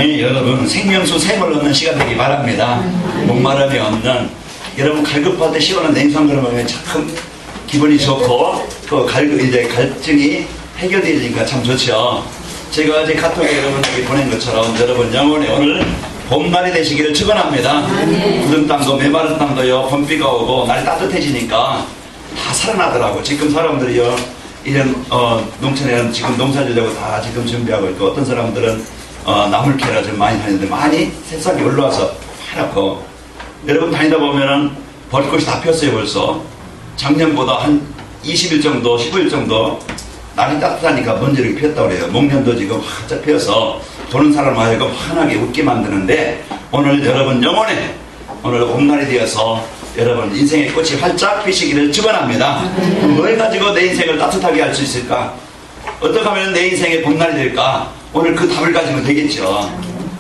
여러분 생명수 샘을 얻는 시간 되기 바랍니다. 목마름이 없는 여러분 갈급할 때 시원한 냉수한 그릇 먹으면 참 기분이 좋고 그 이제 갈증이 해결되니까 참 좋죠. 제가 어제 카톡에 여러분에게 보낸 것처럼 여러분 영혼의 오늘 봄날이 되시기를 축원합니다. 굳은 땅도 메마른 땅도요 봄비가 오고 날이 따뜻해지니까 다 살아나더라고. 지금 사람들이요 이런 농촌에는 지금 농사 지려고 다 지금 준비하고 있고 어떤 사람들은 나물 캐라 좀 많이 다니는데 많이 새싹이 올라와서 파랗고 여러분 다니다 보면은 벌꽃이 다 폈어요. 벌써 작년보다 한 20일 정도 15일 정도 날이 따뜻하니까 먼지를 피었다고 그래요. 목련도 지금 활짝 피어서 보는 사람 하여금 환하게 웃게 만드는데 오늘 여러분 영혼에 오늘 봄날이 되어서 여러분 인생의 꽃이 활짝 피시기를 축원합니다. 뭘 가지고 내 인생을 따뜻하게 할 수 있을까? 어떻게 하면 내 인생의 봄날이 될까? 오늘 그 답을 가지면 되겠죠.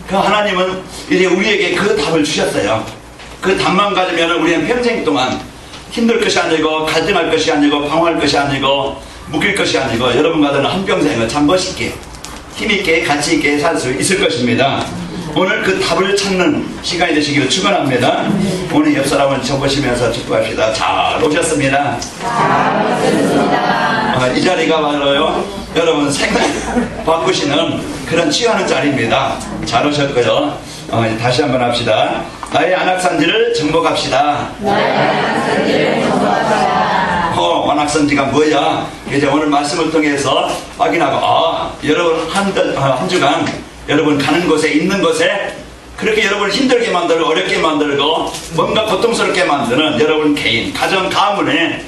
그 하나님은 이제 우리에게 그 답을 주셨어요. 그 답만 가지면 우리는 평생 동안 힘들 것이 아니고 갈등할 것이 아니고 방황할 것이 아니고 묶일 것이 아니고 여러분과는 한평생을 참 멋있게 힘있게 가치있게 살 수 있을 것입니다. 오늘 그 답을 찾는 시간이 되시기를 축원합니다. 오늘 옆 사람을 쳐보시면서 축복합시다. 잘 오셨습니다. 잘 오셨습니다. 이 자리가 바로요 여러분 생각 바꾸시는 그런 치유하는 자리입니다. 잘 오셨고요. 다시 한번 합시다. 나의 안악산지를 정복합시다. 나의 안악산지를 정복합시다. 안악산지가 뭐야? 이제 오늘 말씀을 통해서 확인하고 여러분 한 주간 여러분 가는 곳에 있는 곳에 그렇게 여러분을 힘들게 만들고 어렵게 만들고 뭔가 고통스럽게 만드는 여러분 개인 가정 가문에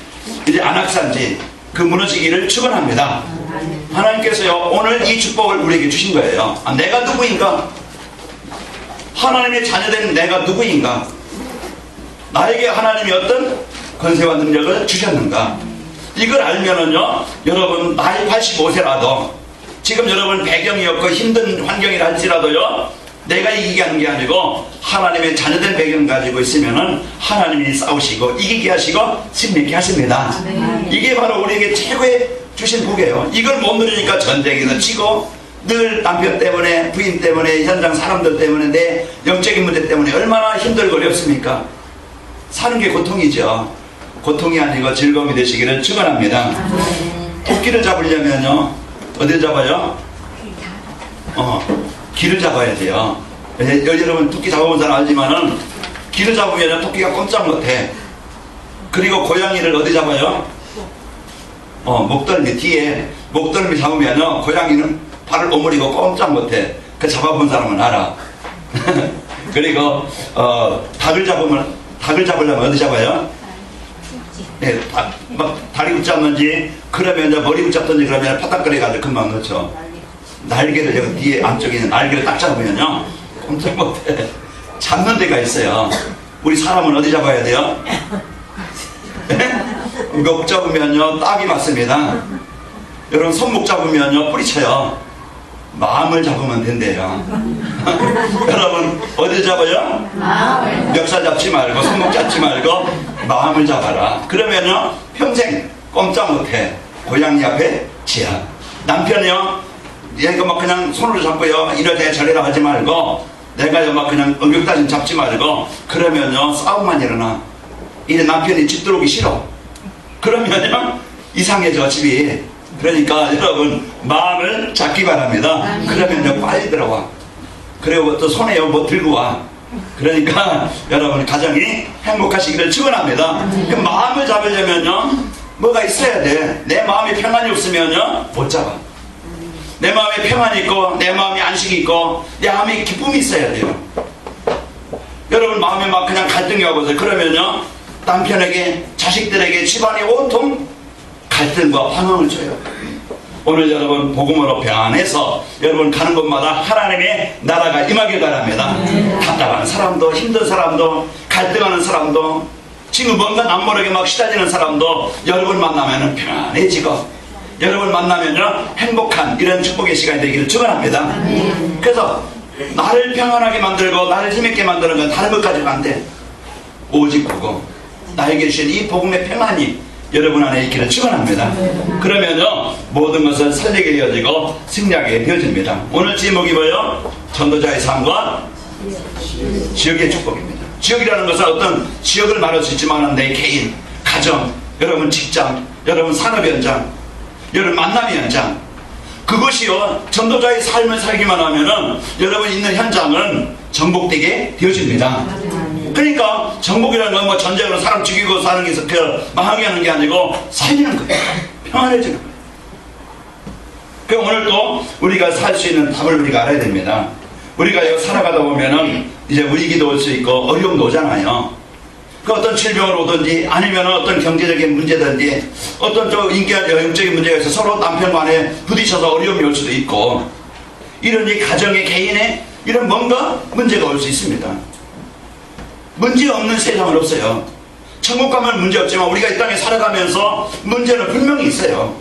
이제 안악산지 그 무너지기를 축원합니다. 하나님께서요 오늘 이 축복을 우리에게 주신 거예요. 내가 누구인가? 하나님의 자녀된 내가 누구인가? 나에게 하나님이 어떤 권세와 능력을 주셨는가? 이걸 알면은요 여러분 나이 85세라도 지금 여러분 배경이 없고 힘든 환경이라 할지라도요 내가 이기게 하는 게 아니고 하나님의 자녀된 배경 가지고 있으면은 하나님이 싸우시고 이기게 하시고 승리케 하십니다. 이게 바로 우리에게 최고의 주신 복이에요. 이걸 못 누리니까 전쟁에서 치고 늘 남편 때문에 부인 때문에 현장 사람들 때문에 내 영적인 문제 때문에 얼마나 힘들고 어렵습니까? 사는 게 고통이죠. 고통이 아니고 즐거움이 되시기를 축원합니다. 토끼를 잡으려면요 어딜 잡아요? 길을 잡아야 돼요. 여러분 토끼 잡아본 사람 알지만은 길을 잡으면 토끼가 꼼짝 못해. 그리고 고양이를 어디 잡아요? 목덜미 뒤에 목덜미 잡으면요 고양이는 발을 오므리고 꼼짝 못해. 그 잡아본 사람은 알아. 그리고 닭을 잡으려면 어디 잡아요? 네, 막 다리 붙잡는지 그러면 이제 머리 붙잡든지 그러면 파닥거려가지고 금방 넣죠. 날개를 여기 뒤에 안쪽에 있는 날개를 딱 잡으면요 꼼짝 못해. 잡는 데가 있어요. 우리 사람은 어디 잡아야 돼요? 목 잡으면요 딱이 맞습니다. 여러분 손목 잡으면요 뿌리쳐요. 마음을 잡으면 된대요. 여러분 어디 잡아요? 멱살 잡지 말고 손목 잡지 말고 마음을 잡아라. 그러면요 평생 꼼짝 못해. 고양이 앞에 지하. 남편이요 얘가 막 그냥 손으로 잡고요 이러대 저래라 하지 말고 내가 막 그냥 응격다진 잡지 말고 그러면요 싸움만 일어나. 이제 남편이 집 들어오기 싫어. 그러면요 이상해져 집이. 그러니까 여러분 마음을 잡기 바랍니다. 그러면요 빨리 들어와. 그리고 또 손에 뭐 들고 와. 그러니까 여러분 가정이 행복하시기를 축원합니다. 그 마음을 잡으려면요 뭐가 있어야 돼. 내 마음이 평안이 없으면요 못 잡아. 내 마음에 평안이 있고 내 마음에 안식이 있고 내 마음에 기쁨이 있어야 돼요. 여러분 마음에 막 그냥 갈등이 오고서 그러면요 남편에게 자식들에게 집안에 온통 갈등과 환영을 줘요. 오늘 여러분 복음으로 변해서 여러분 가는 곳마다 하나님의 나라가 임하길 바랍니다. 답답한 사람도 힘든 사람도 갈등하는 사람도 지금 뭔가 남모르게 막 시달리는 사람도 여러분 만나면 편안해지고 여러분 만나면요 행복한 이런 축복의 시간이 되기를 축원합니다. 그래서 나를 평안하게 만들고 나를 힘있게 만드는 건 다른 것 가지고 안 돼. 오직 복음 나에게 주신 이 복음의 평안이 여러분 안에 있기를 축원합니다. 그러면요 모든 것은 설레게 되어지고 승리하게 되어집니다. 오늘 제목이 뭐예요? 전도자의 삶과 지역의 축복입니다. 지역이라는 것은 어떤 지역을 말할 수 있지만 내 개인, 가정, 여러분 직장, 여러분 산업 현장, 여러분 만남의 현장, 그것이요 전도자의 삶을 살기만 하면은 여러분 있는 현장은 정복되게 되어집니다. 그러니까 정복이라는 건 뭐 전쟁으로 사람 죽이고 사는 게 망하게 하는 게 아니고 살리는 거예요. 평안해지는 거예요. 그 오늘 또 우리가 살 수 있는 답을 우리가 알아야 됩니다. 우리가 여기 살아가다 보면은 이제 위기도 올 수 있고 어려움도 오잖아요. 그 어떤 질병을 오든지 아니면 어떤 경제적인 문제든지 어떤 좀 인기한 영적인 문제가 있어서 서로 남편간에 부딪혀서 어려움이 올 수도 있고 이런 이 가정의 개인의 이런 뭔가 문제가 올 수 있습니다. 문제 없는 세상은 없어요. 천국 가면 문제 없지만 우리가 이 땅에 살아가면서 문제는 분명히 있어요.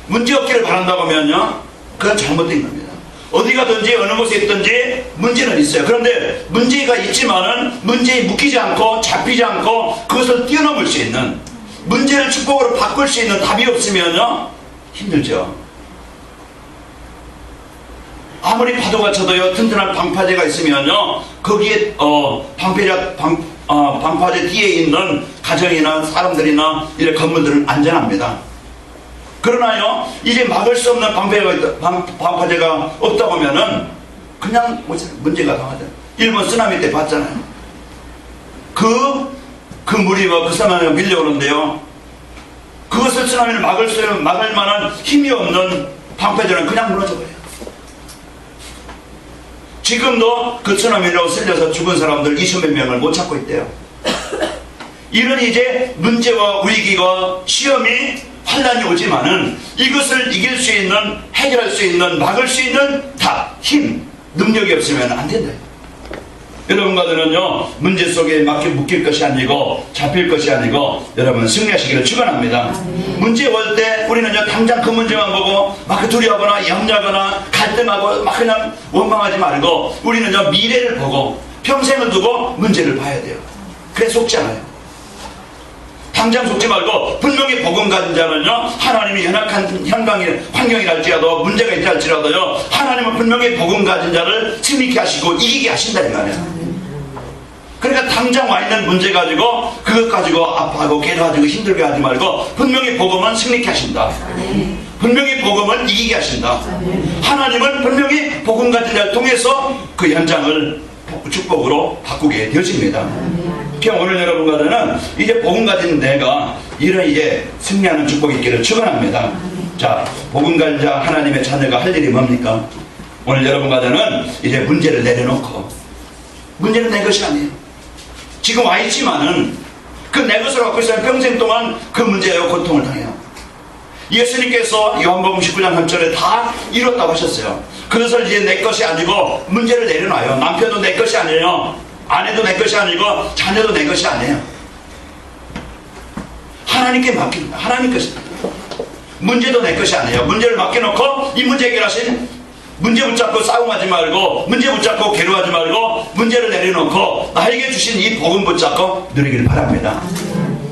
문제 없기를 바란다고 하면요 그건 잘못된 겁니다. 어디 가든지 어느 곳에 있든지 문제는 있어요. 그런데 문제가 있지만은 문제에 묶이지 않고 잡히지 않고 그것을 뛰어넘을 수 있는 문제를 축복으로 바꿀 수 있는 답이 없으면요 힘들죠. 아무리 파도가 쳐도요 튼튼한 방파제가 있으면요 거기에 방파제 뒤에 있는 가정이나 사람들이나 이런 건물들은 안전합니다. 그러나요 이제 막을 수 없는 방파제가 없다 보면은 그냥 문제가 당하죠. 일본 쓰나미 때 봤잖아요. 그 물이 그 쓰나미가 밀려오는데요 그것을 쓰나미를 막을 만한 힘이 없는 방파제는 그냥 무너져버려요. 지금도 그 쓰나미로 쓸려서 죽은 사람들 20몇 명을 못 찾고 있대요. 이런 이제 문제와 위기와 시험이 환란이 오지만은 이것을 이길 수 있는 해결할 수 있는 막을 수 있는 답, 힘, 능력이 없으면 안 된다. 여러분과들은요 문제 속에 묶일 것이 아니고 잡힐 것이 아니고 여러분 승리하시기를 축원합니다. 문제 올 때 우리는요 당장 그 문제만 보고 막 두려워하거나 염려하거나 갈등하고 막 그냥 원망하지 말고 우리는요 미래를 보고 평생을 두고 문제를 봐야 돼요. 그래 속지 않아요. 당장 속지 말고 분명히 복음 가진 자는요 하나님이 연약한 환경이랄지라도 문제가 있다 할지라도요 하나님은 분명히 복음 가진 자를 승리케 하시고 이기게 하신다 이 말이에요. 그러니까 당장 와 있는 문제 가지고 그것 가지고 아파하고 괴로워하고 힘들게 하지 말고 분명히 복음은 승리케 하신다. 분명히 복음은 이기게 하신다. 하나님은 분명히 복음 가진 자를 통해서 그 현장을 축복으로 바꾸게 되어집니다. 오늘 여러분과는 이제 복음 가진 내가 이런 이제 승리하는 축복이 있기를 축원합니다. 자, 복음 가진 자 하나님의 자녀가 할 일이 뭡니까? 오늘 여러분과는 이제 문제를 내려놓고 문제는 내 것이 아니에요. 지금 와 있지만은 그 내 것을 갖고 있으면 평생 동안 그 문제에 고통을 당해요. 예수님께서 요한복음 19장 3절에 다 이뤘다고 하셨어요. 그것을 이제 내 것이 아니고 문제를 내려놔요. 남편도 내 것이 아니에요. 아내도 내 것이 아니고 자녀도 내 것이 아니에요. 하나님께 맡깁니다. 하나님 것입니다. 문제도 내 것이 아니에요. 문제를 맡겨놓고 이 문제 해결하신 문제 붙잡고 싸움하지 말고 문제 붙잡고 괴로워하지 말고 문제를 내려놓고 나에게 주신 이 복음 붙잡고 누리기를 바랍니다.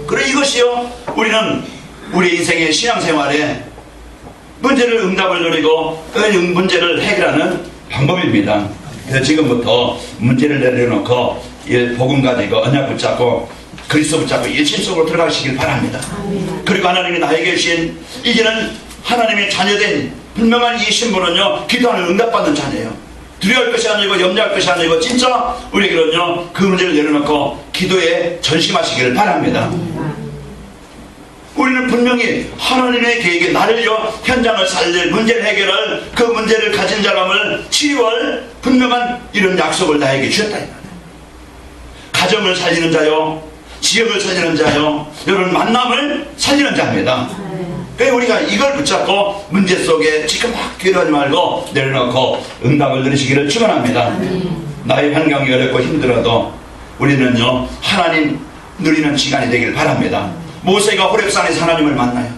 그래 이것이요 우리는 우리 인생의 신앙생활에 문제를 응답을 누리고 그 문제를 해결하는 방법입니다. 그래서 지금부터 문제를 내려놓고 복음 가지고 언약 붙잡고 그리스도 붙잡고 예수 속으로 들어가시길 바랍니다. 그리고 하나님이 나에게 주신 이제는 하나님의 자녀된 분명한 이 신분은요 기도하는 응답받는 자녀예요. 두려워할 것이 아니고 염려할 것이 아니고 진짜 우리에게는요 그 문제를 내려놓고 기도에 전심하시기를 바랍니다. 우리는 분명히 하나님의 계획에 나를요 현장을 살릴 문제를 해결할 그 문제를 가진 사람을 치유할 분명한 이런 약속을 나에게 주셨다 이 말이에요. 가정을 살리는 자요 지역을 살리는 자요 여러분 만남을 살리는 자입니다. 그래서 우리가 이걸 붙잡고 문제 속에 지금 막 괴로워하지 말고 내려놓고 응답을 누리시기를 축원합니다. 나의 환경이 어렵고 힘들어도 우리는요 하나님 누리는 시간이 되길 바랍니다. 모세가 호렙산에서 하나님을 만나요.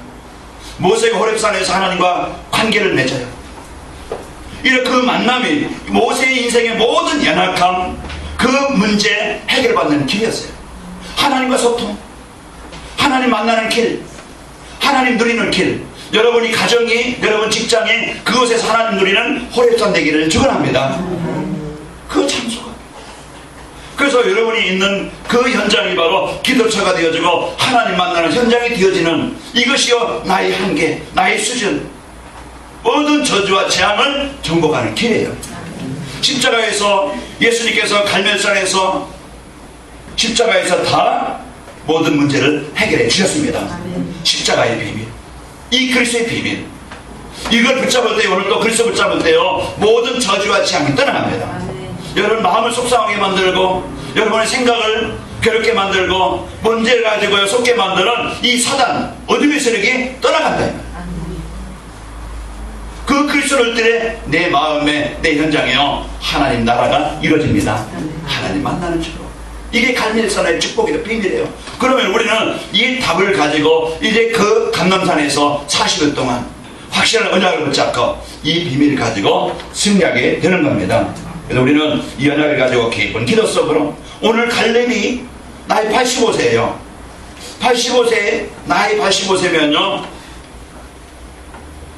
모세가 호렙산에서 하나님과 관계를 맺어요. 이런 그 만남이 모세의 인생의 모든 연약함 그 문제 해결받는 길이었어요. 하나님과 소통, 하나님 만나는 길, 하나님 누리는 길. 여러분이 가정이, 여러분 직장이 그곳에서 하나님 누리는 호렙산 되기를 축원합니다. 그 장소가. 그래서 여러분이 있는 그 현장이 바로 기도처가 되어지고 하나님 만나는 현장이 되어지는, 이것이요 나의 한계, 나의 수준, 모든 저주와 재앙을 정복하는 길이에요. 십자가에서 예수님께서 갈멜산에서 십자가에서 다 모든 문제를 해결해 주셨습니다. 십자가의 비밀, 이 그리스도의 비밀, 이걸 붙잡을 때, 오늘 또 그리스도 붙잡을 때요 모든 저주와 재앙이 떠나갑니다. 여러분 마음을 속상하게 만들고 여러분의 생각을 괴롭게 만들고 문제를 가지고 속게 만드는 이 사단, 어둠의 세력이 떠나간다. 그 그리스도를 때에 내 마음에, 내 현장에요 하나님 나라가 이루어집니다. 하나님 만나는 처로. 이게 갈멜산의 축복이다, 비밀이에요. 그러면 우리는 이 답을 가지고 이제 그 감람산에서 40일 동안 확실한 언약을 붙잡고 이 비밀을 가지고 승리하게 되는 겁니다. 그래서 우리는 이 언약을 가지고 깊은 기도 속으로, 오늘 갈렙이 나이 85세예요. 85세, 나이 85세면요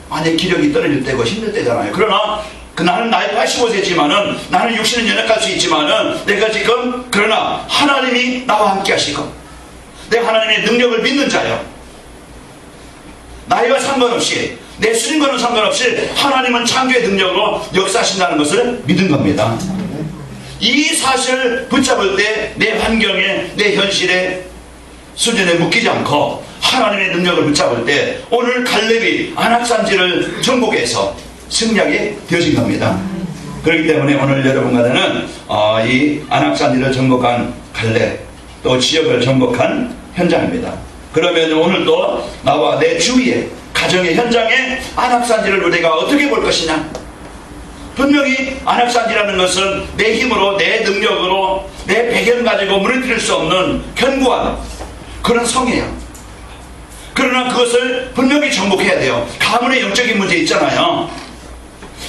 만약 기력이 떨어질 때고 힘들 때잖아요. 그러나 나는 나이 85세지만은 나는 육신은 연약할 수 있지만은 내가 지금, 그러나 하나님이 나와 함께 하시고 내가 하나님의 능력을 믿는 자요. 나이와 상관없이, 내 수준과는 상관없이 하나님은 창조의 능력으로 역사하신다는 것을 믿은 겁니다. 이 사실을 붙잡을 때 내 환경에, 내 현실에, 수준에 묶이지 않고 하나님의 능력을 붙잡을 때 오늘 갈렙이 안악산지를 정복해서 승리하게 되어진 겁니다. 그렇기 때문에 오늘 여러분과는 이 안악산지를 정복한 갈렙, 또 지역을 정복한 현장입니다. 그러면 오늘도 나와 내 주위에, 가정의 현장에 안악산지를 우리가 어떻게 볼 것이냐. 분명히 안악산지라는 것은 내 힘으로, 내 능력으로, 내 배경 가지고 무너뜨릴 수 없는 견고한 그런 성이에요. 그러나 그것을 분명히 정복해야 돼요. 가문의 영적인 문제 있잖아요.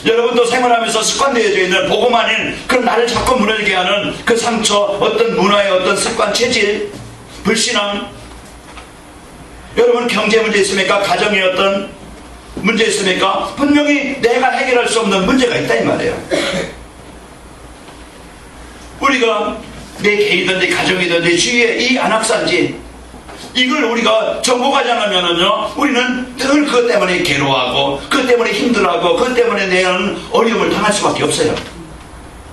여러분도 생활하면서 습관되어져 있는 복음 아닌 그런 나를 자꾸 무너지게 하는 그 상처, 어떤 문화의 어떤 습관, 체질, 불신앙, 여러분 경제 문제 있습니까? 가정의 어떤 문제 있습니까? 분명히 내가 해결할 수 없는 문제가 있다 이 말이에요. 우리가 내 개인이든지 가정이든지 주위에 이 안악산지, 이걸 우리가 정복하지 않으면은요 우리는 늘 그것 때문에 괴로워하고 그것 때문에 힘들어하고 그것 때문에 내는 어려움을 당할 수밖에 없어요.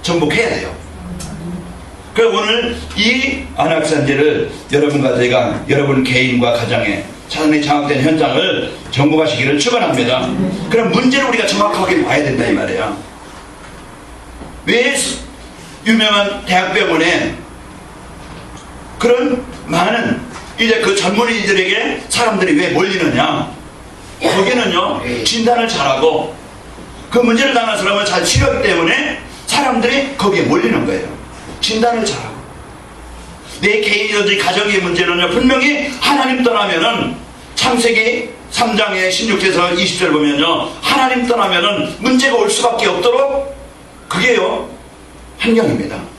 정복해야 돼요. 그래서 오늘 이 안악산지를 여러분과 제가, 여러분 개인과 가정에 사단이 장악된 현장을 정복하시기를 축원합니다. 그럼 문제를 우리가 정확하게 봐야 된다 이 말이에요. 왜 유명한 대학병원에 그런 많은 이제 그 전문의들에게 사람들이 왜 몰리느냐? 거기는요 진단을 잘하고 그 문제를 당한 사람을 잘 치료하기 때문에 사람들이 거기에 몰리는 거예요. 진단을 잘하고. 내 개인이든지 가정의 문제는요 분명히 하나님 떠나면은, 창세기 3장의 16절에서 20절 보면요 하나님 떠나면은 문제가 올 수밖에 없도록 그게요 환경입니다.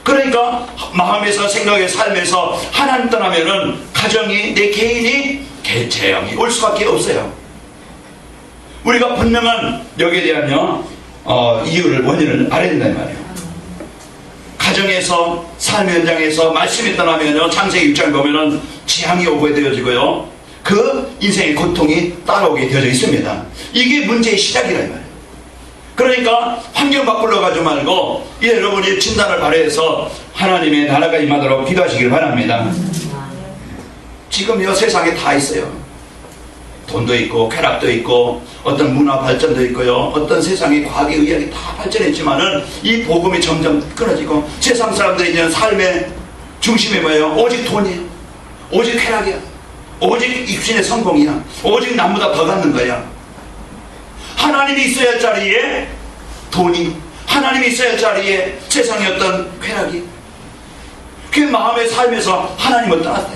그러니까 마음에서, 생각에, 삶에서 하나님 떠나면은 가정이, 내 개인이 재앙이 올 수밖에 없어요. 우리가 분명한 여기에 대한요 이유를, 원인을 알아야 된다 이 말이에요. 가정에서, 삶 현장에서 말씀이 떠나면요 창세기 6장에 보면은 재앙이 오게 되어지고요 그 인생의 고통이 따라오게 되어져 있습니다. 이게 문제의 시작이라 이 말이에요. 그러니까 환경 바꾸려 가지 말고 여러분이 진단을 발휘해서 하나님의 나라가 임하도록 기도하시길 바랍니다. 지금 이 세상에 다 있어요. 돈도 있고 쾌락도 있고 어떤 문화 발전도 있고요, 어떤 세상의 과학의 의학이 다 발전했지만은 이 복음이 점점 끊어지고 세상 사람들이 이제는 삶의 중심이 뭐예요? 오직 돈이에요. 오직 쾌락이야. 오직 입신의 성공이야. 오직 남보다 더 갖는 거야. 하나님이 있어야 할 자리에 돈이, 하나님이 있어야 할 자리에 세상의 어떤 쾌락이, 그 마음의 삶에서 하나님을 떠났다.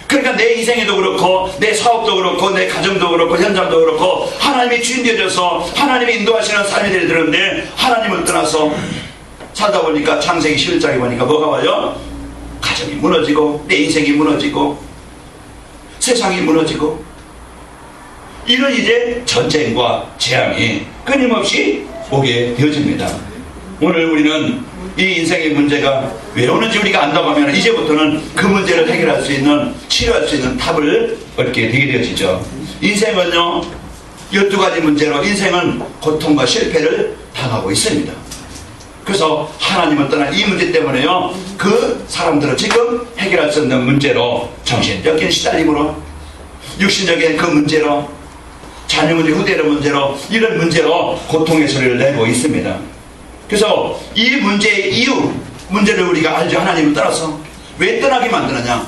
그러니까 내 인생에도 그렇고 내 사업도 그렇고 내 가정도 그렇고 현장도 그렇고 하나님이 주인 되어져서 하나님이 인도하시는 삶이 되는데 하나님을 떠나서 살다 보니까 창세기 11장에 보니까 뭐가 와요? 가정이 무너지고 내 인생이 무너지고 세상이 무너지고 이런 이제 전쟁과 재앙이 끊임없이 오게 되어집니다. 오늘 우리는 이 인생의 문제가 왜 오는지 우리가 안다고 하면 이제부터는 그 문제를 해결할 수 있는, 치료할 수 있는 답을 얻게 되게 되어지죠. 인생은요 12가지 문제로 인생은 고통과 실패를 당하고 있습니다. 그래서 하나님을 떠난 이 문제 때문에요 그 사람들은 지금 해결할 수 없는 문제로, 정신적인 시달림으로, 육신적인 그 문제로, 자녀 문제, 후대의 문제로, 이런 문제로 고통의 소리를 내고 있습니다. 그래서 이 문제의 이유, 문제를 우리가 알죠. 하나님을 떠나서 왜 떠나게 만드느냐,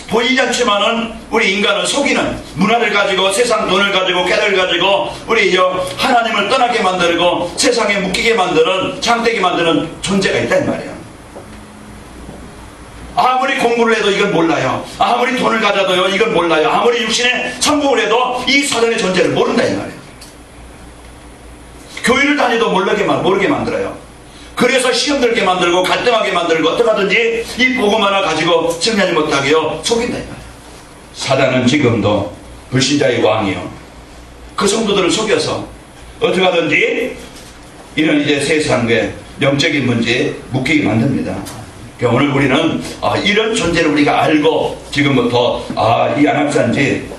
보이지 않지만은 우리 인간을 속이는 문화를 가지고, 세상 돈을 가지고, 깨를 가지고 우리 하나님을 떠나게 만들고 세상에 묶이게 만드는, 장되게 만드는 존재가 있단 말이에요. 아무리 공부를 해도 이걸 몰라요. 아무리 돈을 가져도요 이걸 몰라요. 아무리 육신에 성공을 해도 이 사단의 존재를 모른다 이 말이에요. 교회를 다니도 모르게 만들어요. 그래서 시험 들게 만들고 갈등하게 만들고 어떻게 하든지 이 복음 하나 가지고 승리하지 못하게요 속인다 이 말이에요. 사단은 지금도 불신자의 왕이요 그 성도들을 속여서 어떻게 하든지 이런 이제 세상의 영적인 문제에 묶이게 만듭니다. 그러니까 오늘 우리는 이런 존재를 우리가 알고 지금부터 이 안악산지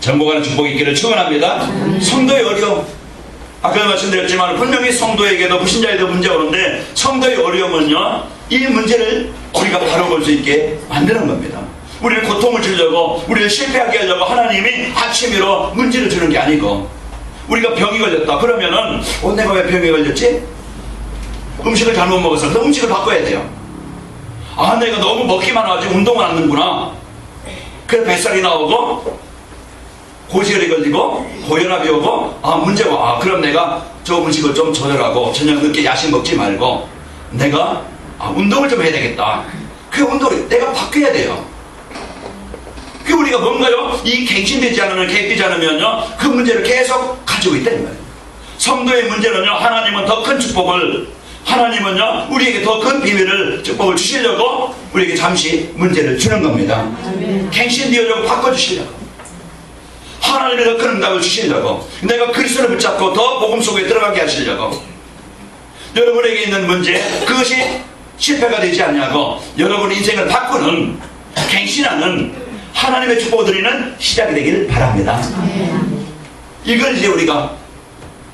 정복하는 축복이 있기를 축원합니다. 성도의 어려움, 아까 말씀드렸지만 분명히 성도에게도 불신자에도 문제가 오는데 성도의 어려움은요 이 문제를 우리가 바로 볼 수 있게 만드는 겁니다. 우리를 고통을 주려고, 우리를 실패하게 하려고 하나님이 아침으로 문제를 주는 게 아니고, 우리가 병이 걸렸다 그러면은 내가 왜 병이 걸렸지? 음식을 잘못 먹어서 그 음식을 바꿔야 돼요. 내가 너무 먹기만 하지 운동을 안 하는구나. 그래서 뱃살이 나오고 고지혈이 걸리고 고혈압이 오고 문제가 그럼 내가 저 음식을 좀 조절하고 저녁 늦게 야식 먹지 말고 내가 운동을 좀 해야 되겠다. 그 운동을 내가 바뀌어야 돼요. 그 우리가 뭔가요? 이 갱신되지 않으면, 개입되지 않으면요 그 문제를 계속 가지고 있다는 거예요. 성도의 문제는요 하나님은 더 큰 축복을, 하나님은요 우리에게 더 큰 비밀을, 축복을 주시려고 우리에게 잠시 문제를 주는 겁니다. 갱신되어주고 바꿔주시려고, 하나님의 더 큰 응답을 주시려고, 내가 그리스도를 붙잡고 더 복음 속에 들어가게 하시려고. 여러분에게 있는 문제, 그것이 실패가 되지 않냐고 여러분 인생을 바꾸는, 갱신하는 하나님의 축복을 드리는 시작이 되길 바랍니다. 이걸 이제 우리가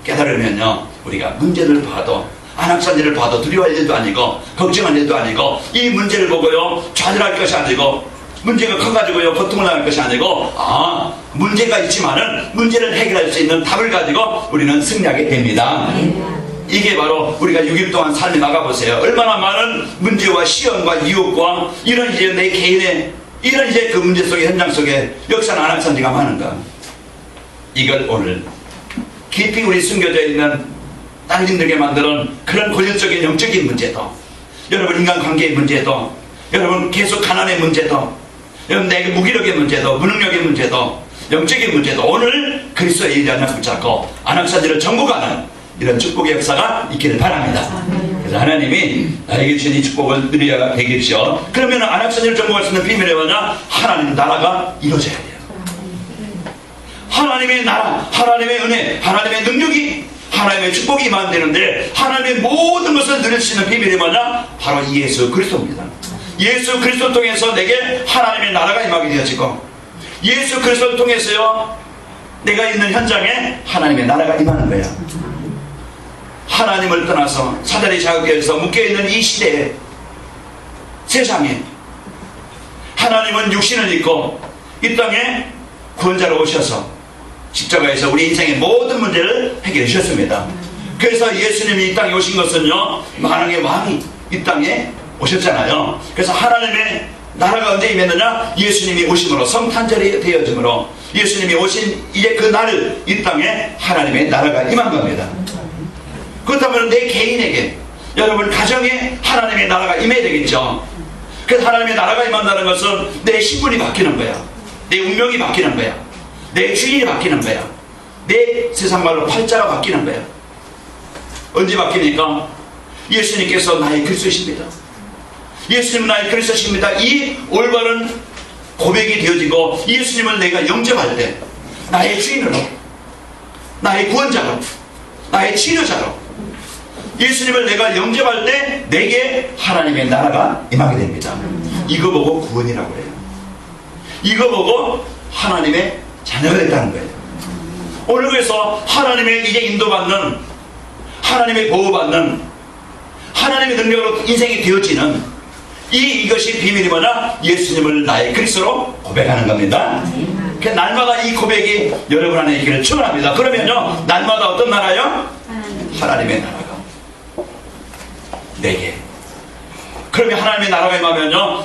깨달으면요 우리가 문제를 봐도, 안악산지를 봐도 두려워할 일도 아니고 걱정할 일도 아니고, 이 문제를 보고요 좌절할 것이 아니고, 문제가 커가지고요 고통을 당할 것이 아니고, 문제가 있지만은 문제를 해결할 수 있는 답을 가지고 우리는 승리하게 됩니다. 이게 바로 우리가 6일 동안 삶에 나가보세요. 얼마나 많은 문제와 시험과 유혹과 이런 이제 내 개인의 이런 이제 그 문제 속의 현장 속에 역사는 안악산지가 많은가. 이걸 오늘 깊이 우리 숨겨져 있는 땅님들에게 만드는 그런 고질적인 영적인 문제도, 여러분 인간관계의 문제도, 여러분 계속 가난의 문제도, 여러분 내게 무기력의 문제도, 무능력의 문제도, 영적인 문제도 오늘 그리스도의 일자를 붙잡고 안악산지를 정복하는 이런 축복의 역사가 있기를 바랍니다. 그래서 하나님이 나에게 주신 이 축복을 누려야 되겠죠. 그러면 안악산지를 정복할 수 있는 비밀이 뭐냐? 하나님 나라가 이루어져야 돼요. 하나님의 나라, 하나님의 은혜, 하나님의 능력이, 하나님의 축복이 임하면 되는데, 하나님의 모든 것을 누릴 수 있는 비밀이 뭐냐? 바로 예수 그리스도입니다. 예수 그리스도를 통해서 내게 하나님의 나라가 임하게 되어지고, 예수 그리스도를 통해서요 내가 있는 현장에 하나님의 나라가 임하는 거예요. 하나님을 떠나서 사단의 자극에서 묶여있는 이 시대에, 세상에 하나님은 육신을 입고 이 땅에 구원자로 오셔서 십자가에서 우리 인생의 모든 문제를 해결해 주셨습니다. 그래서 예수님이 이 땅에 오신 것은요 만왕의 왕이 이 땅에 오셨잖아요. 그래서 하나님의 나라가 언제 임했느냐? 예수님이 오심으로, 성탄절이 되어짐으로 예수님이 오신 이제 그 날 이 땅에 하나님의 나라가 임한 겁니다. 그렇다면 내 개인에게, 여러분 가정에 하나님의 나라가 임해야 되겠죠. 그래서 하나님의 나라가 임한다는 것은 내 신분이 바뀌는 거야, 내 운명이 바뀌는 거야, 내 주인이 바뀌는 거야, 내 세상말로 팔자가 바뀌는 거야. 언제 바뀝니까? 예수님께서 나의 그리스도이십니다. 예수님은 나의 그리스도이십니다. 이 올바른 고백이 되어지고 예수님을 내가 영접할 때, 나의 주인으로, 나의 구원자로, 나의 치료자로 예수님을 내가 영접할 때 내게 하나님의 나라가 임하게 됩니다. 이거 보고 구원이라고 해요. 이거 보고 하나님의 자녀가 됐다는 거예요. 오늘 그래서 하나님의 이제 인도받는, 하나님의 보호받는, 하나님의 능력으로 인생이 되어지는 이것이 비밀이 뭐냐? 예수님을 나의 그리스도로 고백하는 겁니다. 그 날마다 이 고백이 여러분 안에 있기를 축원합니다. 그러면요, 날마다 어떤 나라요? 하나님의 나라가 내게. 그러면 하나님의 나라가 임하면요,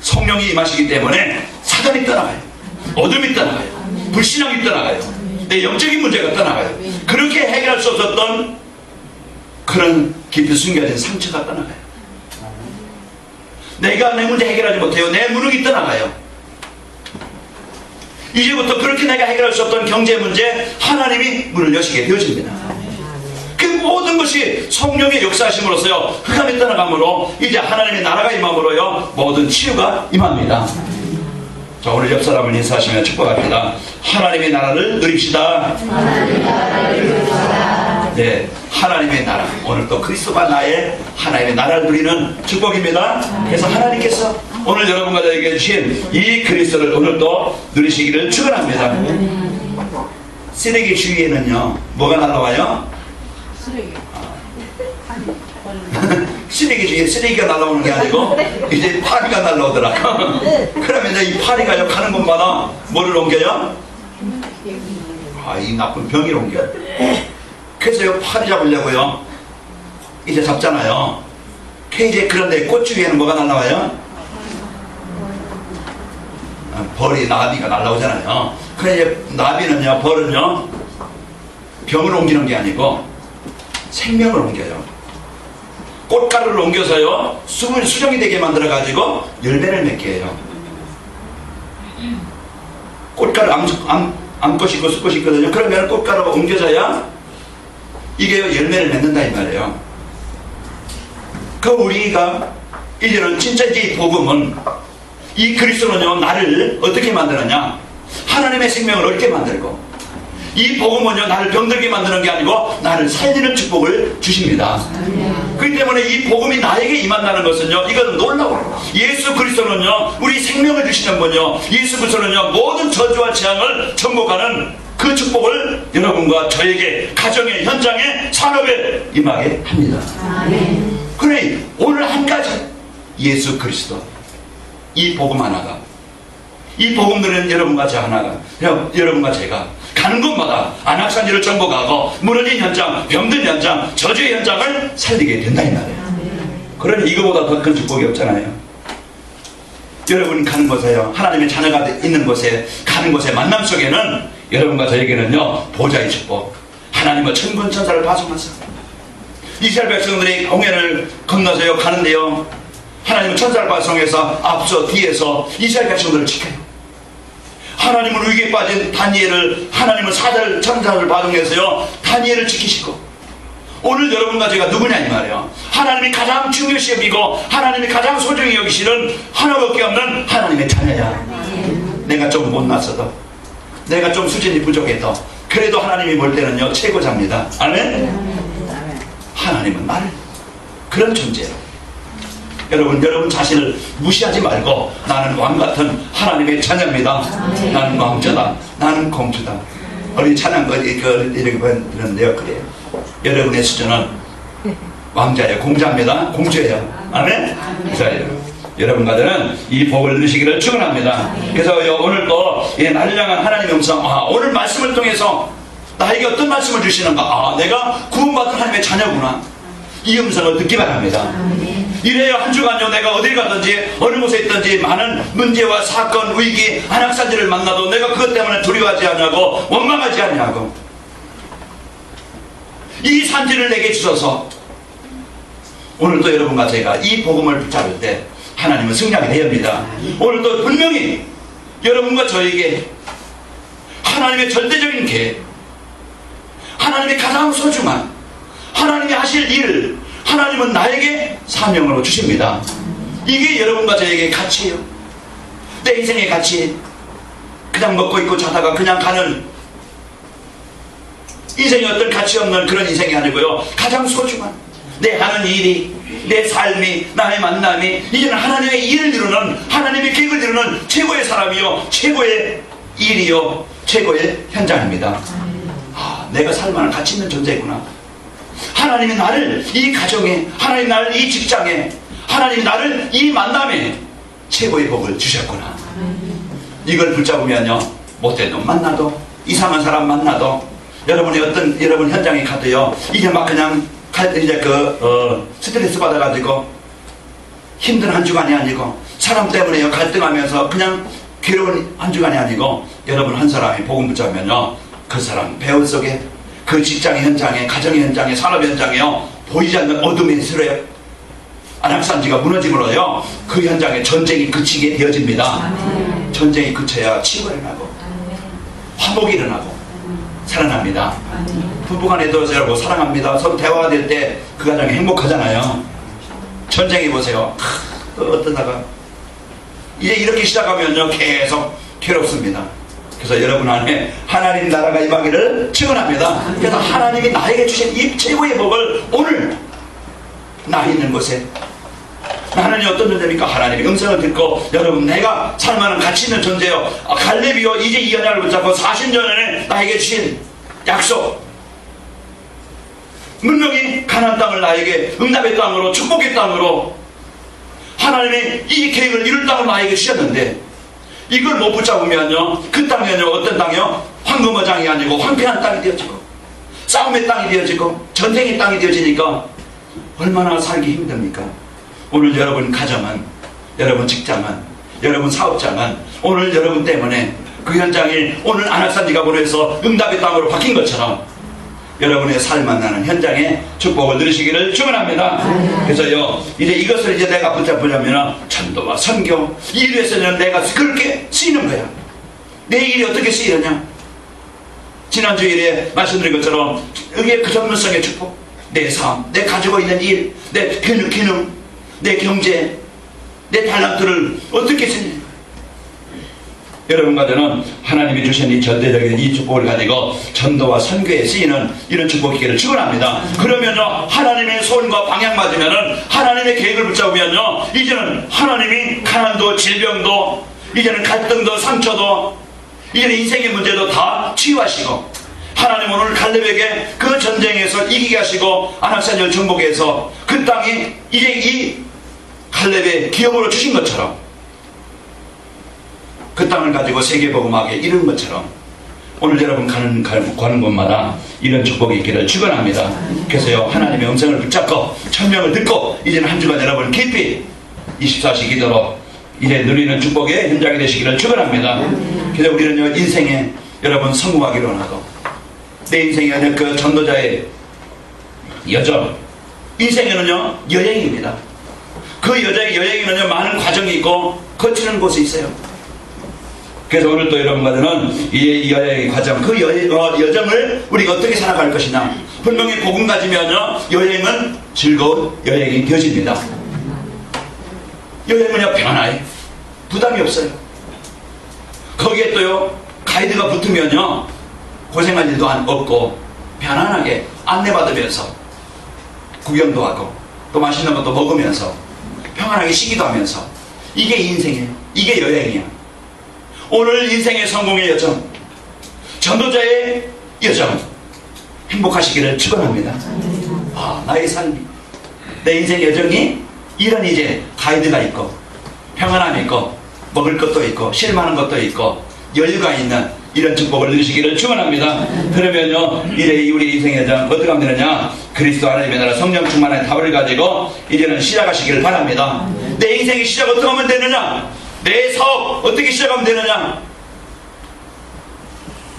성령이 임하시기 때문에 사단이 떠나가요, 어둠이 떠나가요, 불신앙이 떠나가요, 내 영적인 문제가 떠나가요. 그렇게 해결할 수 없었던 그런 깊이 숨겨진 상처가 떠나가요. 내가 내 문제 해결하지 못해요. 내 무능이 떠나가요. 이제부터 그렇게 내가 해결할 수 없던 경제 문제 하나님이 문을 여시게 되어집니다. 그 모든 것이 성령의 역사하심으로써요, 흑암이 떠나감으로 이제 하나님의 나라가 임함으로요, 모든 치유가 임합니다. 자, 오늘 옆 사람을 인사하시며 축복합니다. 하나님의 나라를 누립시다. 하나님의 나라를 누립시다. 네, 하나님의 나라. 오늘 또 그리스도가 나의 하나님의 나라를 누리는 축복입니다. 그래서 하나님께서 오늘 여러분과 저에게 주신 이 그리스도를 오늘 또 누리시기를 축원합니다. 쓰레기 주위에는요, 뭐가 날아와요? 쓰레기 주위에 쓰레기가 날아오는 게 아니고 이제 파리가 날아오더라. 그러면 이제 이 파리가 가는 곳마다 뭐를 옮겨요? 이 나쁜 병이를 옮겨. 그래서 파리 잡으려고요, 이제 잡잖아요. 이제 그런데 꽃 주위에는 뭐가 날아와요? 벌이, 나비가 날아오잖아요. 그래 이제 나비는요, 벌은요, 병을 옮기는 게 아니고 생명을 옮겨요. 꽃가루를 옮겨서요, 수정이 되게 만들어 가지고 열매를 맺게 해요. 꽃가루 암꽃이 있고 수꽃이 있거든요. 그러면 꽃가루가 옮겨져야 이게 열매를 맺는다 이 말이에요. 그 우리가 이제는 진짜 이제 이 복음은, 이 그리스도는요, 나를 어떻게 만드느냐? 하나님의 생명을 얻게 만들고, 이 복음은요, 나를 병들게 만드는 게 아니고 나를 살리는 축복을 주십니다. 그렇기 때문에 이 복음이 나에게 임한다는 것은요, 이건 놀라워요. 예수 그리스도는요, 우리 생명을 주시는 분요, 예수 그리스도는요, 모든 저주와 재앙을 정복하는 그 축복을 여러분과 저에게 가정의, 현장의, 산업에 임하게 합니다. 그래 오늘 한 가지, 예수 그리스도, 이 복음 하나가, 이 복음들은 여러분과 저 하나가, 여러분과 제가 가는 곳마다 안악산지를 정복하고 무너진 현장, 병든 현장, 저주의 현장을 살리게 된다 이 말이에요. 그러니 이거보다 더 큰 축복이 없잖아요. 여러분이 가는 곳에요, 하나님의 자녀가 있는 곳에, 가는 곳에 만남 속에는 여러분과 저에게는요, 보좌의 축복, 하나님의 천군 천사를 파송하사 이스라엘 백성들이 홍해를 건너서요 가는데요, 하나님은 천사를 파송해서 앞서 뒤에서 이스라엘 백성들을 지켜요. 하나님은 위기에 빠진 다니엘을, 하나님은 천사를 파송해서요 다니엘을 지키시고, 오늘 여러분과 제가 누구냐 이 말이에요. 하나님이 가장 중요시 여기고 하나님이 가장 소중히 여기시는 하나밖에 없는 하나님의 자녀야. 내가 좀 못났어도, 내가 좀 수준이 부족해도, 그래도 하나님이 볼 때는요 최고자입니다. 아멘. 하나님은 나를 그런 존재로, 여러분 자신을 무시하지 말고, 나는 왕같은 하나님의 자녀입니다. 나는 왕자다, 나는 공주다. 우리 찬양 이렇게 들었는데요, 그래요. 여러분의 수준은 왕자예요, 공자입니다, 공주예요. 아멘. 그래서 여러분과 저는 이 복을 누리시기를 축원합니다. 그래서 오늘 또 나를 향한 하나님의 음성, 오늘 말씀을 통해서 나에게 어떤 말씀을 주시는가, 내가 구원받은 하나님의 자녀구나, 이 음성을 듣기 바랍니다. 이래야 한 주간요, 내가 어딜 가든지 어느 곳에 있든지 많은 문제와 사건, 위기, 안악산지를 만나도 내가 그것 때문에 두려워하지 않냐고, 원망하지 않냐고, 이 산지를 내게 주셔서 오늘도 여러분과 제가 이 복음을 붙잡을 때 하나님은 승리하게 되옵니다. 오늘도 분명히 여러분과 저에게 하나님의 절대적인 계획, 하나님의 가장 소중한, 하나님이 하실 일을 하나님은 나에게 사명으로 주십니다. 이게 여러분과 저에게 가치예요. 내 인생의 가치, 그 그냥 먹고 있고 자다가 그냥 가는 인생이 어떤 가치 없는 그런 인생이 아니고요, 가장 소중한 내 하는 일이, 내 삶이, 나의 만남이 이제는 하나님의 일을 이루는, 하나님의 계획을 이루는 최고의 사람이요, 최고의 일이요, 최고의 현장입니다. 내가 살만한 가치 있는 존재구나. 하나님이 나를 이 가정에, 하나님이 나를 이 직장에, 하나님이 나를 이 만남에 최고의 복을 주셨구나. 이걸 붙잡으면요, 못된 놈 만나도, 이상한 사람 만나도, 여러분이 어떤 여러분 현장에 가도요, 이제 막 그냥 이제 스트레스 받아가지고 힘든 한 주간이 아니고, 사람 때문에 갈등하면서 그냥 괴로운 한 주간이 아니고, 여러분 한 사람이 복음 붙잡으면요, 그 사람 배우 속에, 그 직장 현장에, 가정 현장에, 산업 현장에요, 보이지 않는 어둠의 슬에 안악산지가 무너짐으로요, 그 현장에 전쟁이 그치게 되어집니다. 전쟁이 그쳐야 치유가 일어나고 화목이 일어나고 살아납니다. 부부간에도 여러분 사랑합니다, 서로 대화가 될 때 그 가정이 행복하잖아요. 전쟁해 보세요. 어떠다가 이제 이렇게 시작하면요, 계속 괴롭습니다. 그래서 여러분 안에 하나님 나라가 임하기를 축원합니다. 그래서 하나님이 나에게 주신 이 최고의 복을 오늘 나 있는 곳에, 하나님이 어떤 존재입니까? 하나님의 음성을 듣고, 여러분 내가 살만한 가치 있는 존재요, 갈렙이요, 이제 이 언약을 붙잡고 40년 전에 나에게 주신 약속, 분명히 가나안 땅을 나에게 응답의 땅으로, 축복의 땅으로, 하나님의 이 계획을 이룰 땅을 나에게 주셨는데, 이걸 못 붙잡으면요, 그 땅이요, 어떤 땅이요? 황금어장이 아니고 황폐한 땅이 되어지고, 싸움의 땅이 되어지고, 전쟁의 땅이 되어지니까 얼마나 살기 힘듭니까? 오늘 여러분 가정은, 여러분 직장은, 여러분 사업장은 오늘 여러분 때문에 그 현장이 오늘 안악산지가 보내서 응답의 땅으로 바뀐 것처럼 여러분의 삶 만나는 현장에 축복을 누리시기를 축원합니다. 그래서요, 이제 이것을 이제 내가 붙잡으려면 전도와 선교, 이 일에서는 내가 그렇게 쓰이는 거야. 내 일이 어떻게 쓰이느냐? 지난주일에 말씀드린 것처럼 여기에 그 전문성의 축복, 내 삶, 내 가지고 있는 일, 내 기능, 내 경제, 내 탤런트를 어떻게 쓰냐? 여러분과 저는 하나님이 주신 이 절대적인 이 축복을 가지고 전도와 선교에 쓰이는 이런 축복 기회를 축원합니다. 그러면요, 하나님의 손과 방향 맞으면은, 하나님의 계획을 붙잡으면요, 이제는 하나님이 가난도, 질병도, 이제는 갈등도, 상처도, 이제는 인생의 문제도 다 치유하시고, 하나님 오늘 갈렙에게 그 전쟁에서 이기게 하시고 안악산을 정복해 해서 그 땅이 이제 이 갈렙의 기업으로 주신 것처럼, 그 땅을 가지고 세계복음하게 이루는 것처럼 오늘 여러분 가는 곳마다 이런 축복이 있기를 축원합니다. 그래서요, 하나님의 음성을 붙잡고 천명을 듣고 이제는 한 주간 여러분 깊이 24시 기도로 이제 누리는 축복의 현장이 되시기를 축원합니다. 그래서 우리는요, 인생에 여러분 성공하기를 원하고, 내 인생에는 그 전도자의 여정, 인생에는요 여행입니다. 그 여행에는요 많은 과정이 있고 거치는 곳이 있어요. 그래서 오늘 또 여러분과 저는 이 여행의 과정, 그 여정을 우리가 어떻게 살아갈 것이냐, 분명히 복음 가지면요 여행은 즐거운 여행이 되어집니다. 여행은요 편안해, 부담이 없어요. 거기에 또요 가이드가 붙으면요 고생할 일도 없고 편안하게 안내받으면서 구경도 하고 또 맛있는 것도 먹으면서 평안하게 쉬기도 하면서, 이게 인생이에요. 이게 여행이야. 오늘 인생의 성공의 여정, 전도자의 여정, 행복하시기를 축원합니다. 나의 삶이, 내 인생의 여정이 이런 이제 가이드가 있고 평안함이 있고 먹을 것도 있고 쉴만한 것도 있고 여유가 있는 이런 축복을 누리시기를 축원합니다. 그러면요, 이제 우리 인생의 여정 어떻게 하면 되느냐? 그리스도 하나님의 나라 성령 충만의 답을 가지고 이제는 시작하시기를 바랍니다. 내 인생의 시작 어떻게 하면 되느냐? 내 사업 어떻게 시작하면 되느냐?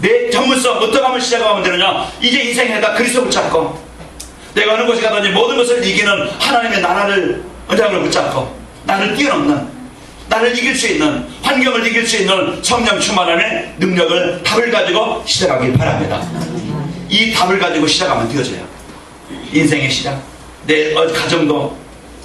내 전문성 어떻게 하면 시작하면 되느냐? 이제 인생에다 그리스도 붙잡고, 내가 어느 곳에 가든지 모든 것을 이기는 하나님의 나라를 언장으로 붙잡고, 나를 뛰어넘는, 나를 이길 수 있는, 환경을 이길 수 있는 성령 충만함의 능력을, 답을 가지고 시작하길 바랍니다. 이 답을 가지고 시작하면 되어져요. 인생의 시작, 내 가정도,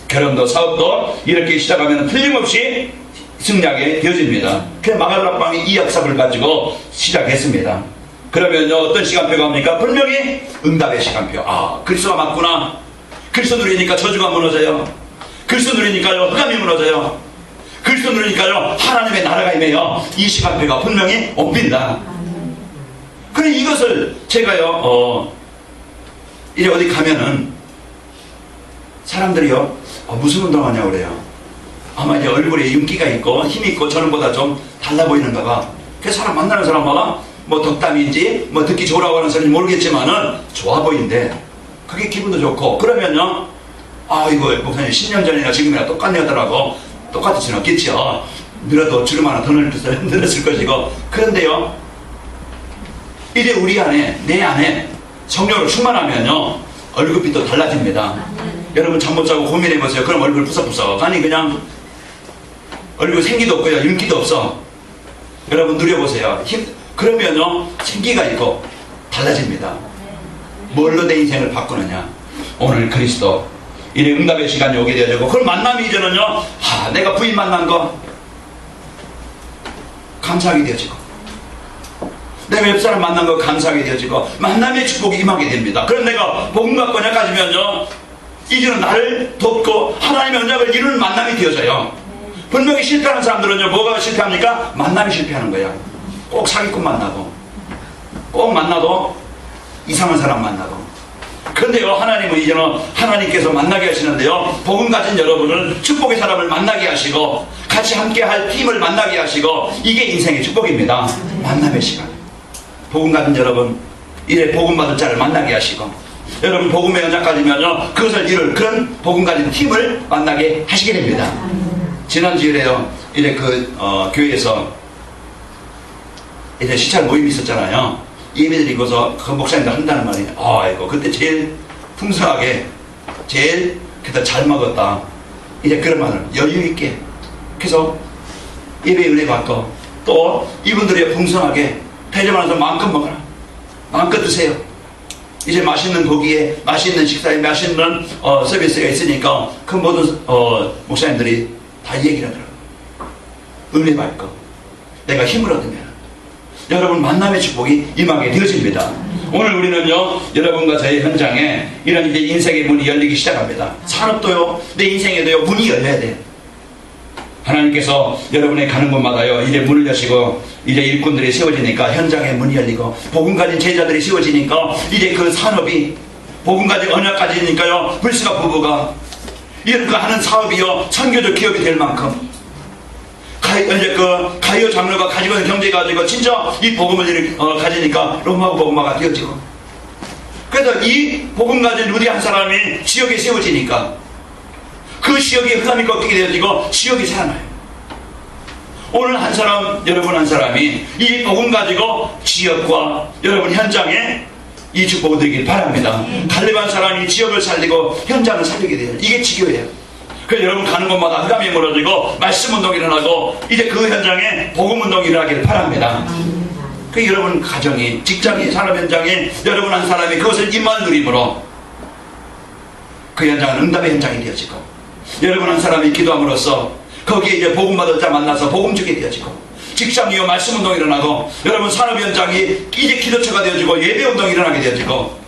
결혼도, 사업도 이렇게 시작하면 틀림없이 승리하게 되어집니다. 그 마가다락방이 이 역사를 가지고 시작했습니다. 그러면요, 어떤 시간표가 옵니까? 분명히 응답의 시간표. 아, 그리스도가 맞구나. 그리스도 누리니까 저주가 무너져요. 그리스도 누리니까요, 흑암이 무너져요. 그리스도 누리니까요, 하나님의 나라가 임해요. 이 시간표가 분명히 옵니다. 그래, 이것을 제가요, 이제 어디 가면은 사람들이요, 무슨 운동하냐고 그래요. 아마 이제 얼굴에 윤기가 있고 힘이 있고 저는보다 좀 달라 보이는가 봐. 그 사람 만나는 사람마다 뭐 덕담인지 뭐 듣기 좋으라고 하는 소리인지 모르겠지만은 좋아 보이는데 그게 기분도 좋고, 그러면요, 이거 목사님 10년 전이나 지금이나 똑같네 하더라고. 똑같지는 않겠죠. 늘어도 주름 하나 더 늘었을 것이고. 그런데요, 이제 우리 안에, 내 안에 성령으로 충만하면요, 얼굴빛도 달라집니다. 여러분 잠 못 자고 고민해보세요. 그럼 얼굴 푸석푸석. 아니 그냥 얼굴 생기도 없고요, 윤기도 없어. 여러분 누려보세요. 그러면요, 생기가 있고 달라집니다. 뭘로 내 인생을 바꾸느냐? 오늘 그리스도 이래 응답의 시간이 오게 되어지고, 그럼 만남이 이제는요, 내가 부인 만난 거 감사하게 되어지고, 내가 옆사람 만난 거 감사하게 되어지고, 만남의 축복이 임하게 됩니다. 그럼 내가 복음과 언약까지면요, 이제는 나를 돕고 하나님의 언약을 이루는 만남이 되어져요. 분명히 실패하는 사람들은요, 뭐가 실패합니까? 만남이 실패하는 거야. 꼭 사기꾼 만나고, 꼭 만나도 이상한 사람 만나고. 그런데요, 하나님은 이제는 하나님께서 만나게 하시는데요, 복음 가진 여러분을, 축복의 사람을 만나게 하시고 같이 함께 할 팀을 만나게 하시고, 이게 인생의 축복입니다. 만남의 시간. 복음 가진 여러분, 이래 복음 받을 자를 만나게 하시고, 여러분 복음의 언약 가지면요, 그것을 이룰 그런 복음 가진 팀을 만나게 하시게 됩니다. 지난주에요, 이제 교회에서 이제 시찰 모임이 있었잖아요. 예배드리고서 그 목사님들 한다는 말이, 아이고 그때 제일 풍성하게, 제일 그때 잘 먹었다, 이제 그런 말을 여유 있게. 그래서 예배 은혜 받고, 또 이분들이 풍성하게 대접하면서 마음껏 먹어라, 마음껏 드세요. 이제 맛있는 고기에, 맛있는 식사에, 맛있는 서비스가 있으니까 그 모든 목사님들이 다 얘기를 하더라고요. 은혜 받고 내가 힘을 얻으면 여러분 만남의 축복이 임하게 되어집니다. 오늘 우리는요, 여러분과 저의 현장에 이런 이제 인생의 문이 열리기 시작합니다. 산업도요, 내 인생에도요, 문이 열려야 돼요. 하나님께서 여러분의 가는 곳마다요, 이제 문을 여시고, 이제 일꾼들이 세워지니까 현장에 문이 열리고, 복음 가진 제자들이 세워지니까 이제 그 산업이, 복음 가진 언약 가지니까요, 불씨가 부부가 이런 그 하는 사업이요, 선교적 기업이 될 만큼, 이제 가이오 장로가 가지고 있는 경제 가지고 진짜 이 복음을 가지니까 로마고 복음화가 되어지고, 그래서 이 복음 가진 루디 한 사람이 지역에 세워지니까 그 지역이 흑암이 꺾이게 되어지고 지역이 살아나요. 오늘 한 사람, 여러분 한 사람이 이 복음 가지고 지역과 여러분 현장에 이 축복을 드리길 바랍니다. 갈렙한 사람이 지역을 살리고 현장을 살리게 돼요. 이게 지교예요. 그래서 여러분 가는 곳마다 흑암이 무너지고 말씀 운동이 일어나고, 이제 그 현장에 복음 운동이 일어나기를 바랍니다. 그 여러분 가정이, 직장이, 산업 현장에 여러분 한 사람이 그것을 입만 누림으로 그 현장은 응답의 현장이 되어지고, 여러분 한 사람이 기도함으로써 거기에 이제 복음 받을 자 만나서 복음 주게 되어지고, 직장이요 말씀 운동이 일어나고, 여러분 산업 현장이 이제 기도처가 되어지고 예배 운동이 일어나게 되어지고,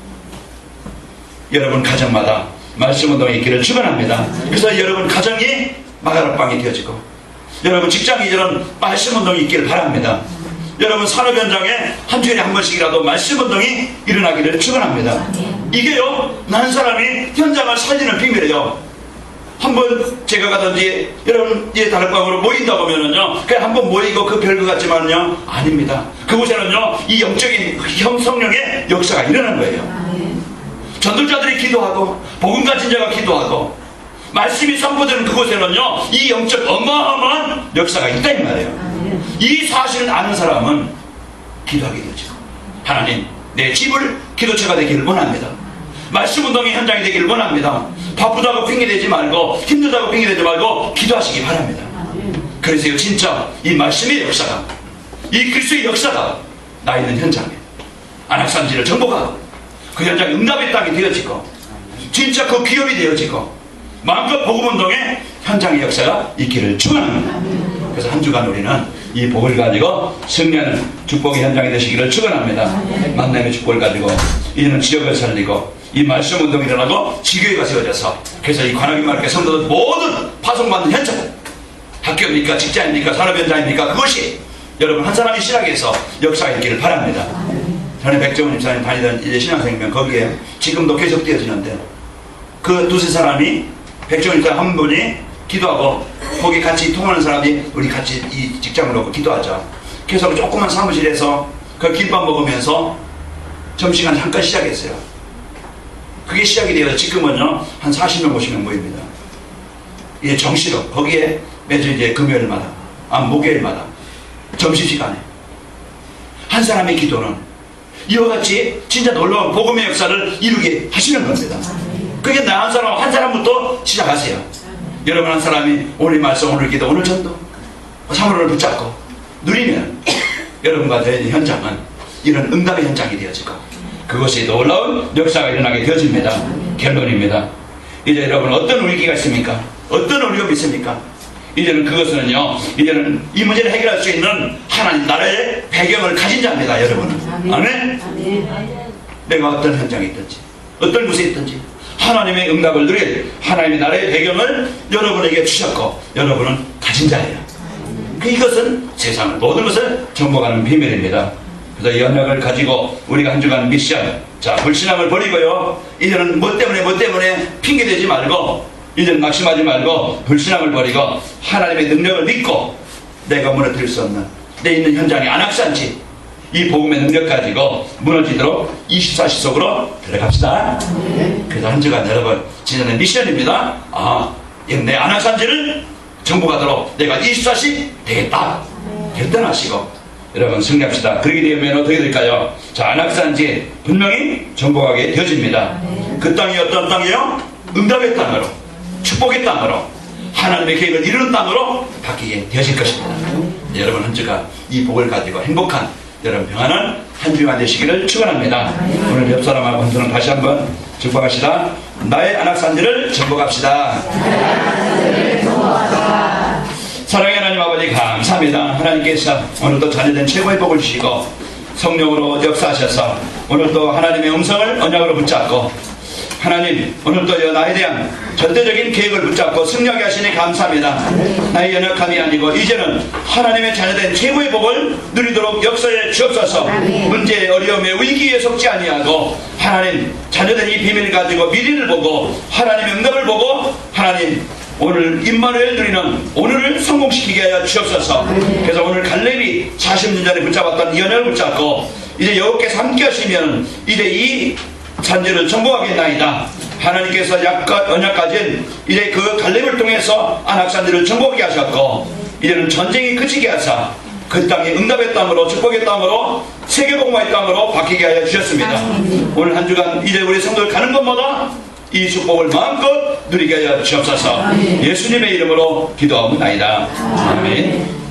여러분 가정마다 말씀 운동이 있기를 축원합니다. 그래서 여러분 가정이 마가락방이 되어지고, 여러분 직장이 이런 말씀 운동이 있기를 바랍니다. 여러분 산업 현장에 한 주일에 한 번씩이라도 말씀 운동이 일어나기를 축원합니다. 이게요, 난 사람이 현장을 살리는 비밀이에요. 한번 제가 가든지 여러분 이 다락방으로 모인다 보면은요, 그냥 한번 모이고 그 별거 같지만요, 아닙니다. 그곳에는요, 이 영적인 성령의 역사가 일어난 거예요. 전도자들이 기도하고 복음 가진 자가 기도하고 말씀이 선포되는 그곳에는요, 이 영적 어마어마한 역사가 있다 이 말이에요. 이 사실을 아는 사람은 기도하게 되죠. 하나님, 내 집을 기도처가 되기를 원합니다. 말씀 운동의 현장이 되기를 원합니다. 바쁘다고 핑계대지 말고, 힘들다고 핑계대지 말고 기도하시기 바랍니다. 그래서 진짜 이 말씀의 역사가, 이 그리스도의 역사가 나 있는 현장에 안악산지를 정복하고 그 현장에 응답의 땅이 되어지고, 진짜 그 기업이 되어지고, 마음껏 복음운동의 현장의 역사가 있기를 축원합니다. 그래서 한 주간 우리는 이 복을 가지고 승리하는 축복의 현장이 되시기를 축원합니다. 만남의 축복을 가지고 이제는 지역을 살리고 이 말씀 운동이 일어나고 지교회가 세워져서 그래서 이 관악인 마을교회 성도들 모든 파송받는 현장, 학교입니까 직장입니까 산업 현장입니까 그것이 여러분 한 사람이 시작해서 역사가 있기를 바랍니다. 전에 백정훈 집사님 다니던 이제 신앙생명 거기에 지금도 계속 되어지는데 그 두세 사람이 백정훈 집사님 한 분이 기도하고 거기 같이 통하는 사람이 우리 같이 이 직장을 놓고 기도하자. 그래서 조그만 사무실에서 그 김밥 먹으면서 점심시간 잠깐 시작했어요. 그게 시작이 되어서 지금은요 한 40명 50명 모입니다. 이게 정시로 거기에 매주 이제 금요일마다 목요일마다 점심시간에 한 사람의 기도는 이와 같이 진짜 놀라운 복음의 역사를 이루게 하시는 겁니다. 그게 나 한 사람부터 시작하세요. 여러분 한 사람이 오늘 말씀 오늘 기도 오늘 전도 사물을 붙잡고 누리면 여러분과 저희 현장은 이런 응답의 현장이 되어지고 그것이 놀라운 역사가 일어나게 되어집니다. 결론입니다. 이제 여러분 어떤 위기가 있습니까? 어떤 어려움이 있습니까? 이제는 그것은요 이제는 이 문제를 해결할 수 있는 하나님 나라의 배경을 가진 자입니다. 여러분은 아멘? 내가 어떤 현장에 있든지 어떤 곳에 있든지 하나님의 응답을 누릴 하나님의 나라의 배경을 여러분에게 주셨고 여러분은 가진 자예요. 이것은 세상을 모든 것을 정복하는 비밀입니다. 그래서 이 언약을 가지고 우리가 한 주간 미션 자 불신앙을 버리고요 이제는 뭐 때문에 핑계대지 말고 이제는 낙심하지 말고 불신앙을 버리고 하나님의 능력을 믿고 내가 무너뜨릴 수 없는 내 있는 현장이 안악산지 이 복음의 능력 가지고 무너지도록 24시 속으로 들어갑시다. 그래서 한 주간 여러분 진정한 미션입니다. 내 안악산지를 정복하도록 내가 24시 되겠다 결단하시고 여러분 승리합시다. 그렇게 되면 어떻게 될까요? 자 안악산지 분명히 정복하게 되어집니다. 그 땅이 어떤 땅이요? 응답의 땅으로 축복의 땅으로 하나님의 계획을 이루는 땅으로 바뀌게 되어질 것입니다. 여러분 한 주간 이 복을 가지고 행복한 여러분 평안한 한 주간 되시기를 축원합니다. 오늘 옆 사람하고 한 손을 다시 한번 축복합시다. 나의 안악산지를 정복합시다. 사랑의 하나님 아버지 감사합니다. 하나님께서 오늘도 자녀된 최고의 복을 주시고 성령으로 역사하셔서 오늘도 하나님의 음성을 언약으로 붙잡고 하나님 오늘도 나에 대한 절대적인 계획을 붙잡고 승리하게 하시니 감사합니다. 나의 연약함이 아니고 이제는 하나님의 자녀된 최고의 복을 누리도록 역사에 주옵소서. 문제의 어려움에 위기에 속지 아니하고 하나님 자녀된 이 비밀을 가지고 미래를 보고 하나님의 응답을 보고 하나님 오늘 임마누엘 누리는 오늘을 성공시키게 하여 주옵소서. 그래서 오늘 갈렙이 40년 전에 붙잡았던 이 연약을 붙잡고 이제 여호와께서 함께 하시면 이제 이 산지를 정복하겠나이다. 하나님께서 언약 가진 이제 그 갈렙을 통해서 안악산지를 정복하게 하셨고 이제는 전쟁이 그치게 하사 그 땅이 응답의 땅으로 축복의 땅으로 세계복음화의 땅으로 바뀌게 하여 주셨습니다. 오늘 한 주간 이제 우리 성도들 가는 곳마다 이 축복을 마음껏 누리게 하여 주옵소서. 예수님의 이름으로 기도하옵나이다. 아멘.